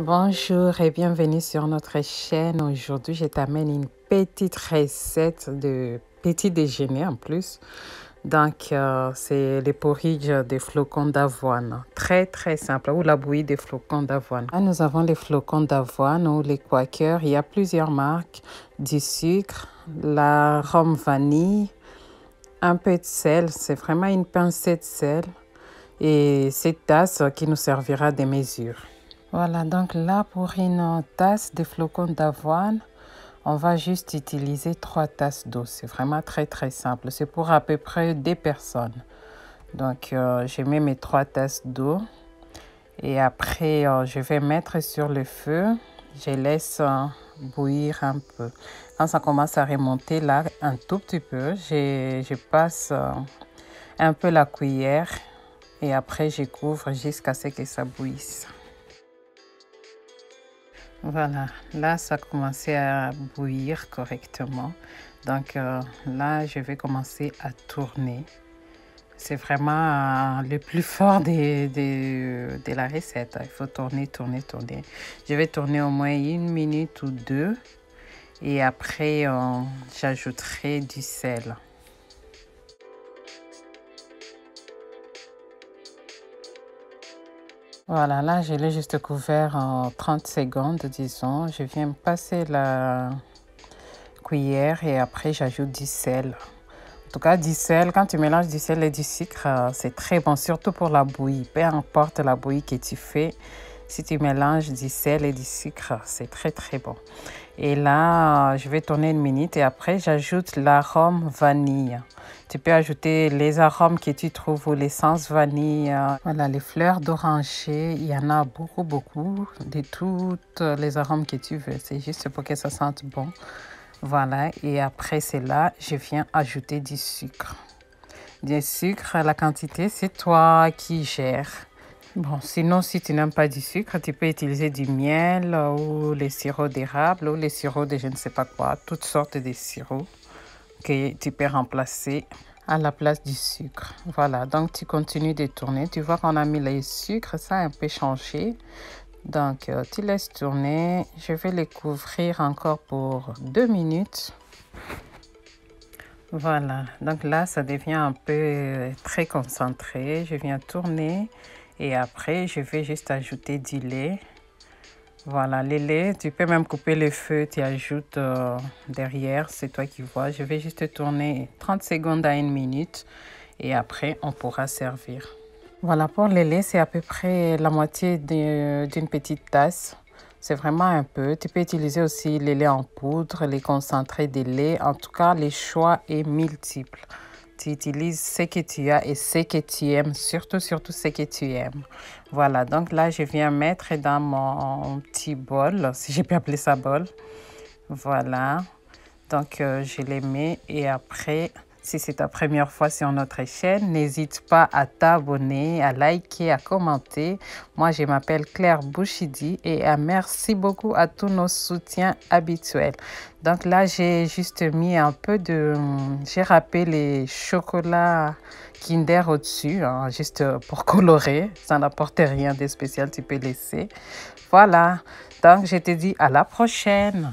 Bonjour et bienvenue sur notre chaîne. Aujourd'hui, je t'amène une petite recette de petit déjeuner en plus. Donc, c'est le porridge des flocons d'avoine. Très simple. Ou la bouillie des flocons d'avoine. Là, nous avons les flocons d'avoine ou les Quakers. Il y a plusieurs marques. Du sucre, l'arôme vanille, un peu de sel. C'est vraiment une pincée de sel. Et cette tasse qui nous servira de mesure. Voilà, donc là, pour une tasse de flocons d'avoine, on va juste utiliser 3 tasses d'eau. C'est vraiment très simple. C'est pour à peu près 2 personnes. Donc, je mets mes 3 tasses d'eau. Et après, je vais mettre sur le feu. Je laisse bouillir un peu. Quand ça commence à remonter là, un tout petit peu, je passe un peu la cuillère. Et après, je couvre jusqu'à ce que ça bouillisse. Voilà, là, ça a commencé à bouillir correctement. Donc là, je vais commencer à tourner. C'est vraiment le plus fort de la recette. Il faut tourner. Je vais tourner au moins 1 minute ou 2. Et après, j'ajouterai du sel. Voilà, là, je l'ai juste couvert en 30 secondes, disons. Je viens passer la cuillère et après, j'ajoute du sel. En tout cas, du sel, quand tu mélanges du sel et du sucre, c'est très bon, surtout pour la bouillie. Peu importe la bouillie que tu fais, si tu mélanges du sel et du sucre, c'est très bon. Et là, je vais tourner 1 minute et après, j'ajoute l'arôme vanille. Tu peux ajouter les arômes que tu trouves ou l'essence vanille. Voilà, les fleurs d'oranger, il y en a beaucoup de toutes les arômes que tu veux. C'est juste pour que ça sente bon. Voilà, et après cela, je viens ajouter du sucre. Du sucre, la quantité, c'est toi qui gères. Bon, sinon, si tu n'aimes pas du sucre, tu peux utiliser du miel ou les sirops d'érable ou les sirops de je ne sais pas quoi, toutes sortes de sirops que tu peux remplacer à la place du sucre. Voilà, donc tu continues de tourner. Tu vois qu'on a mis le sucre, ça a un peu changé. Donc, tu laisses tourner. Je vais les couvrir encore pour 2 minutes. Voilà, donc là, ça devient un peu très concentré. Je viens tourner et après, je vais juste ajouter du lait. Voilà, le lait, tu peux même couper le feu, tu ajoutes derrière, c'est toi qui vois. Je vais juste tourner 30 secondes à 1 minute et après, on pourra servir. Voilà, pour le lait, c'est à peu près la moitié d'une petite tasse. C'est vraiment un peu. Tu peux utiliser aussi le lait en poudre, les concentrés de lait. En tout cas, le choix est multiple. Tu utilises ce que tu as et ce que tu aimes, surtout ce que tu aimes. Voilà, donc là, je viens mettre dans mon petit bol, si je peux appeler ça bol. Voilà, donc je les mets et après... Si c'est ta première fois sur notre chaîne, n'hésite pas à t'abonner, à liker, à commenter. Moi, je m'appelle Claire Bouchidi et merci beaucoup à tous nos soutiens habituels. Donc là, j'ai juste mis un peu de... J'ai râpé les chocolats Kinder au-dessus, hein, juste pour colorer. Ça n'apporte rien de spécial, tu peux laisser. Voilà, donc je te dis à la prochaine.